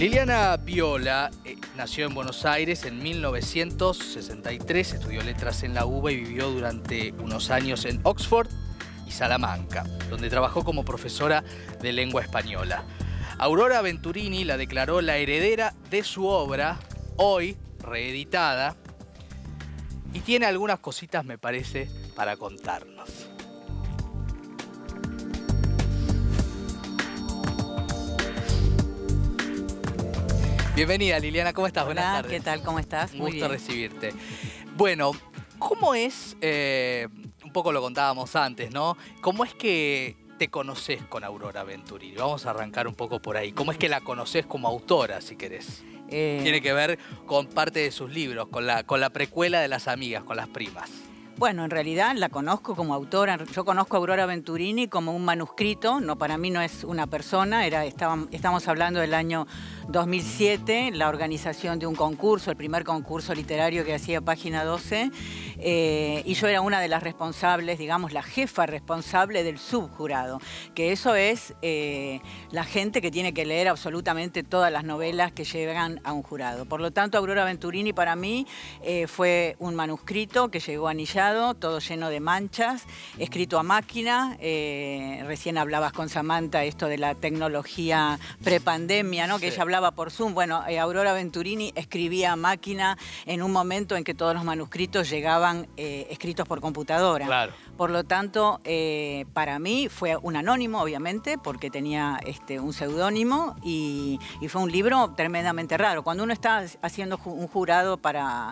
Liliana Viola nació en Buenos Aires en 1963, estudió letras en la UBA y vivió durante unos años en Oxford y Salamanca, donde trabajó como profesora de lengua española. Aurora Venturini la declaró la heredera de su obra, hoy reeditada, y tiene algunas cositas, me parece, para contarnos. Bienvenida, Liliana, ¿cómo estás? Hola, buenas tardes. ¿qué tal? ¿Cómo estás? Un gusto recibirte. Bueno, ¿cómo es, un poco lo contábamos antes, ¿no? ¿Cómo es que te conoces con Aurora Venturini? Vamos a arrancar un poco por ahí. ¿Cómo es que la conoces como autora, si querés? Tiene que ver con parte de sus libros, con la precuela de Las Amigas, con las primas. Bueno, en realidad la conozco como autora. Yo conozco a Aurora Venturini como un manuscrito. No, para mí no es una persona. Estamos hablando del año 2007, la organización de un concurso, el primer concurso literario que hacía Página 12. Y yo era una de las responsables, digamos, la jefa responsable del subjurado. Que eso es la gente que tiene que leer absolutamente todas las novelas que llegan a un jurado. Por lo tanto, Aurora Venturini para mí fue un manuscrito que llegó anillado, todo lleno de manchas, escrito a máquina. Recién hablabas con Samantha esto de la tecnología prepandemia, ¿no? Sí. Que ella hablaba por Zoom. Bueno, Aurora Venturini escribía a máquina en un momento en que todos los manuscritos llegaban escritos por computadora. Claro. Por lo tanto, para mí fue un anónimo, obviamente, porque tenía un seudónimo y fue un libro tremendamente raro. Cuando uno está haciendo un jurado para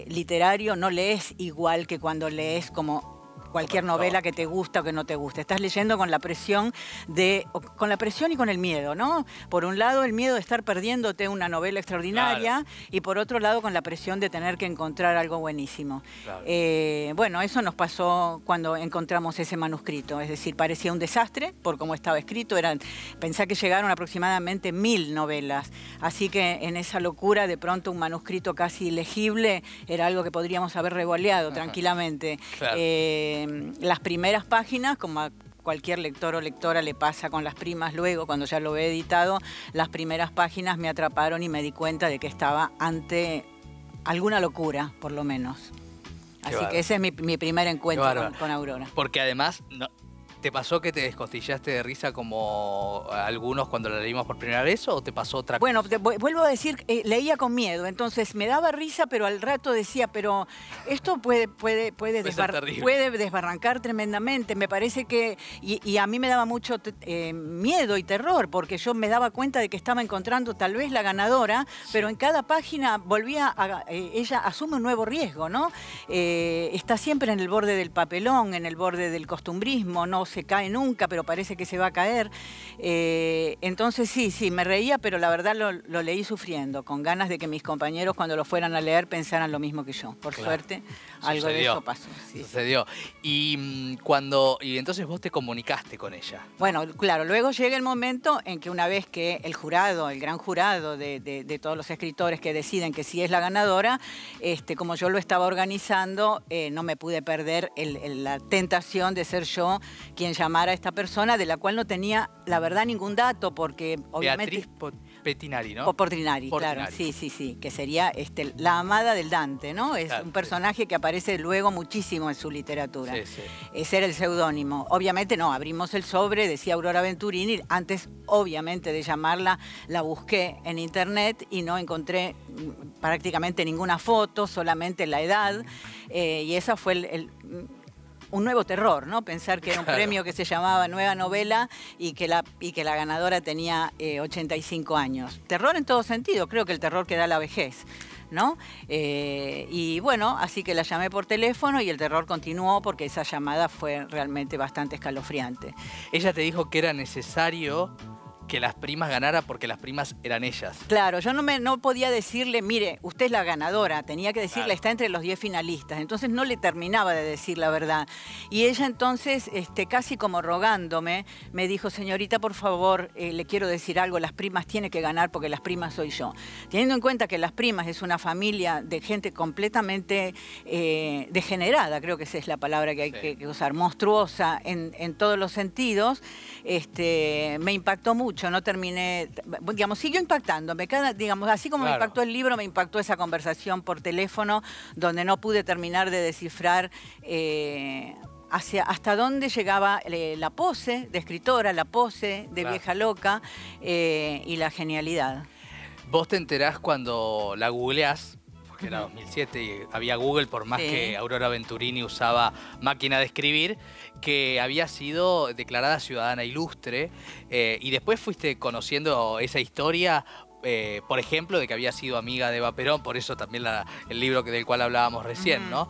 literario, no lees igual que cuando lees como cualquier novela que te gusta o que no te gusta. Estás leyendo con la presión y con el miedo, ¿no? Por un lado, el miedo de estar perdiéndote una novela extraordinaria, claro, y por otro lado, con la presión de tener que encontrar algo buenísimo. Claro. Bueno, eso nos pasó cuando encontramos ese manuscrito. Es decir, parecía un desastre por cómo estaba escrito. Pensá que llegaron aproximadamente 1000 novelas. Así que en esa locura, de pronto, un manuscrito casi ilegible era algo que podríamos haber revoleado tranquilamente. Claro. Las primeras páginas, como a cualquier lector o lectora le pasa con las primas luego, cuando ya lo he editado, las primeras páginas me atraparon y me di cuenta de que estaba ante alguna locura, por lo menos. Así que ese es mi primer encuentro con Aurora. Porque además, ¿te pasó que te descostillaste de risa como algunos cuando la leímos por primera vez o te pasó otra cosa? Bueno, vuelvo a decir, leía con miedo, entonces me daba risa, pero al rato decía, pero esto puede desbarrancar tremendamente. Me parece que, y a mí me daba mucho miedo y terror, porque yo me daba cuenta de que estaba encontrando tal vez la ganadora, sí, pero en cada página ella asume un nuevo riesgo, ¿no? Está siempre en el borde del papelón, en el borde del costumbrismo, no se cae nunca, pero parece que se va a caer. Entonces sí, me reía, pero la verdad lo leí sufriendo, con ganas de que mis compañeros cuando lo fueran a leer pensaran lo mismo que yo. Por suerte, algo de eso pasó. Sí. Sucedió. Y entonces vos te comunicaste con ella. Bueno, claro, luego llega el momento en que una vez que el jurado, el gran jurado de todos los escritores que deciden que sí es la ganadora, como yo lo estaba organizando, no me pude perder la tentación de ser yo quien llamara a esta persona, de la cual no tenía, la verdad, ningún dato, porque obviamente... Beatriz Pettinari, ¿no? Portinari, claro, sí, que sería la amada del Dante, ¿no? Es un personaje que aparece luego muchísimo en su literatura. Sí. Ese era el seudónimo. Obviamente no, abrimos el sobre, decía Aurora Venturini, antes obviamente de llamarla, la busqué en internet y no encontré prácticamente ninguna foto, solamente la edad, y esa fue un nuevo terror, ¿no? Pensar que era un premio que se llamaba Nueva Novela y que la ganadora tenía 85 años. Terror en todo sentido, creo que el terror que da la vejez, ¿no? Y bueno, así que la llamé por teléfono y el terror continuó porque esa llamada fue realmente bastante escalofriante. Ella te dijo que era necesario que las primas ganaran porque las primas eran ellas. Claro, yo no podía decirle, mire, usted es la ganadora, tenía que decirle, claro, está entre los 10 finalistas, entonces no le terminaba de decir la verdad. Y ella entonces, casi como rogándome, me dijo, señorita, por favor, le quiero decir algo, las primas tienen que ganar porque las primas soy yo. Teniendo en cuenta que las primas es una familia de gente completamente degenerada, creo que esa es la palabra que hay que usar, monstruosa en todos los sentidos, me impactó mucho. mucho, no terminé, digamos, siguió impactándome. Digamos, así como me impactó el libro, me impactó esa conversación por teléfono, donde no pude terminar de descifrar hasta dónde llegaba la pose de escritora, la pose de vieja loca y la genialidad. Vos te enterás cuando la googleás, porque era 2007 y había Google, por más que Aurora Venturini usaba máquina de escribir, que había sido declarada ciudadana ilustre, y después fuiste conociendo esa historia, por ejemplo, de que había sido amiga de Eva Perón, por eso también el libro del cual hablábamos recién, ¿no?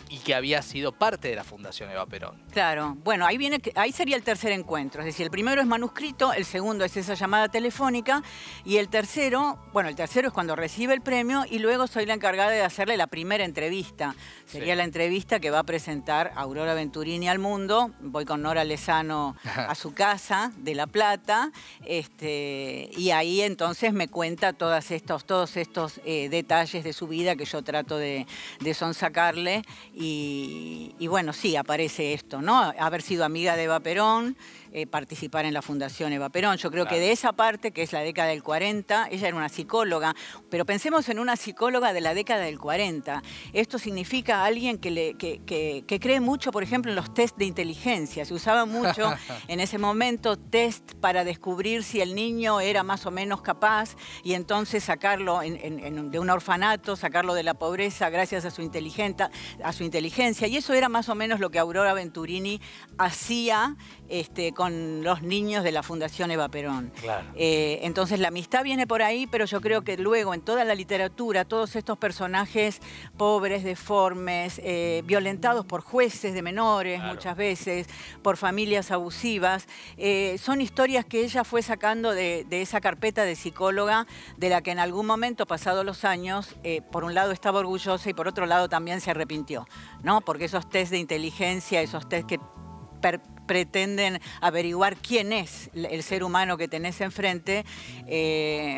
Y que había sido parte de la Fundación Eva Perón. Claro, bueno, ahí sería el tercer encuentro, es decir, el primero es manuscrito, el segundo es esa llamada telefónica y el tercero, bueno, el tercero es cuando recibe el premio y luego soy la encargada de hacerle la primera entrevista. Sería la entrevista que va a presentar Aurora Venturini al mundo. Voy con Nora Lezano a su casa de La Plata y ahí entonces me cuenta todos estos detalles de su vida que yo trato de sonsacarle. Y bueno, sí, aparece esto, ¿no? Haber sido amiga de Eva Perón, participar en la Fundación Eva Perón. Yo creo que de esa parte, que es la década del 40, ella era una psicóloga, pero pensemos en una psicóloga de la década del 40. Esto significa alguien que cree mucho, por ejemplo, en los test de inteligencia. Se usaba mucho en ese momento test para descubrir si el niño era más o menos capaz y entonces sacarlo de un orfanato, sacarlo de la pobreza gracias a su inteligencia. Y eso era más o menos lo que Aurora Venturini hacía con los niños de la Fundación Eva Perón. Claro. Entonces la amistad viene por ahí, pero yo creo que luego en toda la literatura, todos estos personajes pobres, deformes, violentados por jueces de menores muchas veces, por familias abusivas, son historias que ella fue sacando de esa carpeta de psicóloga, de la que en algún momento, pasados los años, por un lado estaba orgullosa y por otro lado también se arrepintió, ¿no? Porque esos test de inteligencia, esos test que pretenden averiguar quién es el ser humano que tenés enfrente,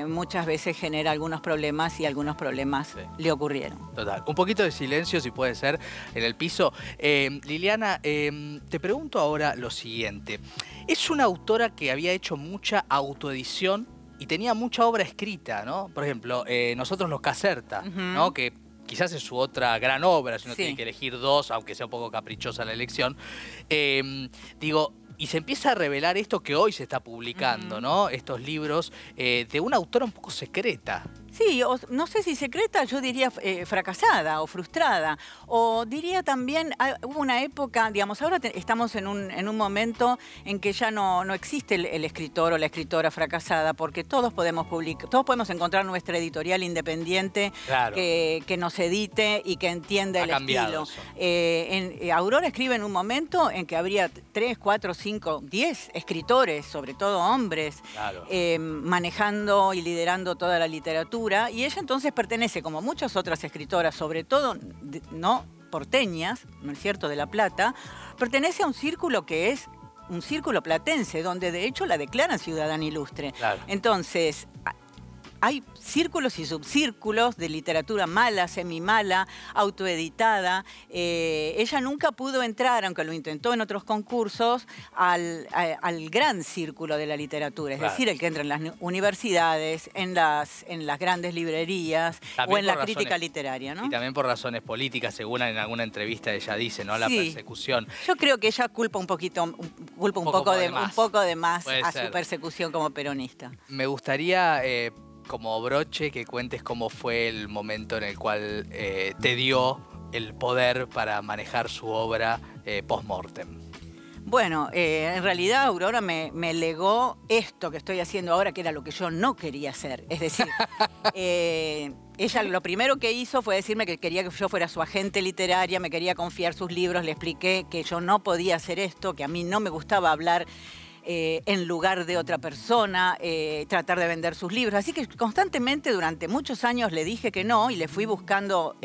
muchas veces genera algunos problemas y algunos problemas le ocurrieron. Total. Un poquito de silencio, si puede ser, en el piso. Liliana, te pregunto ahora lo siguiente. Es una autora que había hecho mucha autoedición y tenía mucha obra escrita, ¿no? Por ejemplo, Nosotros los Caserta, ¿no? Que quizás es su otra gran obra, si uno tiene que elegir dos, aunque sea un poco caprichosa la elección. Digo, y se empieza a revelar esto que hoy se está publicando, ¿no? Estos libros de una autora un poco secreta. Sí, no sé si secreta, yo diría fracasada o frustrada. O diría también, hubo una época, digamos, ahora estamos en un momento en que ya no existe el escritor o la escritora fracasada, porque todos podemos publicar, todos podemos encontrar nuestra editorial independiente que nos edite y que entienda el estilo. Aurora escribe en un momento en que habría 3, 4, 5, 10 escritores, sobre todo hombres, manejando y liderando toda la literatura. Y ella entonces pertenece, como muchas otras escritoras, sobre todo no porteñas, ¿no es cierto?, de La Plata, pertenece a un círculo que es un círculo platense, donde de hecho la declaran ciudadana ilustre. Entonces, hay círculos y subcírculos de literatura mala, semimala, autoeditada. Ella nunca pudo entrar, aunque lo intentó en otros concursos, al gran círculo de la literatura. Es decir, el que entra en las universidades, en las grandes librerías también o en la crítica literaria, ¿no? Y también por razones políticas, según en alguna entrevista ella dice, ¿no? La persecución. Yo creo que ella culpa un poco de más a su persecución como peronista. Me gustaría como broche que cuentes cómo fue el momento en el cual te dio el poder para manejar su obra post-mortem. Bueno, en realidad Aurora me legó esto que estoy haciendo ahora, que era lo que yo no quería hacer. Es decir, ella lo primero que hizo fue decirme que quería que yo fuera su agente literaria, me quería confiar sus libros, le expliqué que yo no podía hacer esto, que a mí no me gustaba hablar en lugar de otra persona, tratar de vender sus libros. Así que constantemente durante muchos años le dije que no y le fui buscando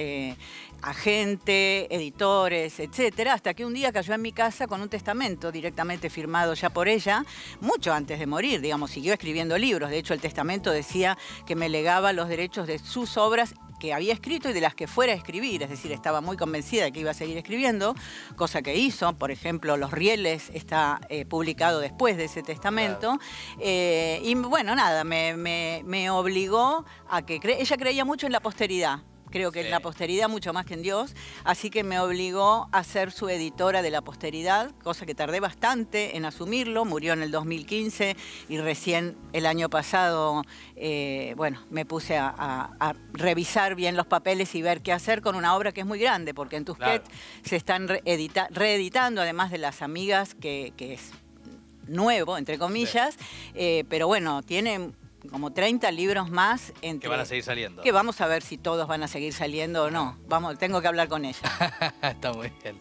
agente, editores, etcétera, hasta que un día cayó en mi casa con un testamento directamente firmado ya por ella, mucho antes de morir, digamos, siguió escribiendo libros. De hecho, el testamento decía que me legaba los derechos de sus obras que había escrito y de las que fuera a escribir, es decir, estaba muy convencida de que iba a seguir escribiendo, cosa que hizo. Por ejemplo, Los Rieles está publicado después de ese testamento. Claro. Y bueno, nada, me obligó a que... Ella creía mucho en la posteridad. Creo que en la posteridad mucho más que en Dios, así que me obligó a ser su editora de la posteridad, cosa que tardé bastante en asumirlo. Murió en el 2015 y recién el año pasado, bueno, me puse a revisar bien los papeles y ver qué hacer con una obra que es muy grande, porque en Tusquets se están reeditando, además de Las Amigas, que es nuevo, entre comillas, pero bueno, tiene como 30 libros más. Que van a seguir saliendo. Que vamos a ver si todos van a seguir saliendo o no. Tengo que hablar con ella. Está muy bien.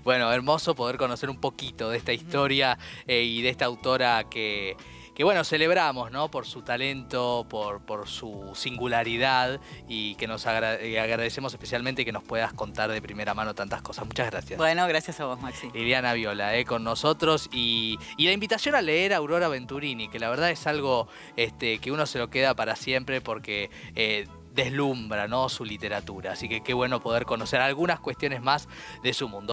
Bueno, hermoso poder conocer un poquito de esta historia y de esta autora que bueno, celebramos, ¿no? Por su talento, por su singularidad, y que nos agradecemos especialmente que nos puedas contar de primera mano tantas cosas. Muchas gracias. Bueno, gracias a vos, Maxi. Liliana Viola, con nosotros, y la invitación a leer a Aurora Venturini, que la verdad es algo que uno se lo queda para siempre porque deslumbra, ¿no?, su literatura. Así que qué bueno poder conocer algunas cuestiones más de su mundo.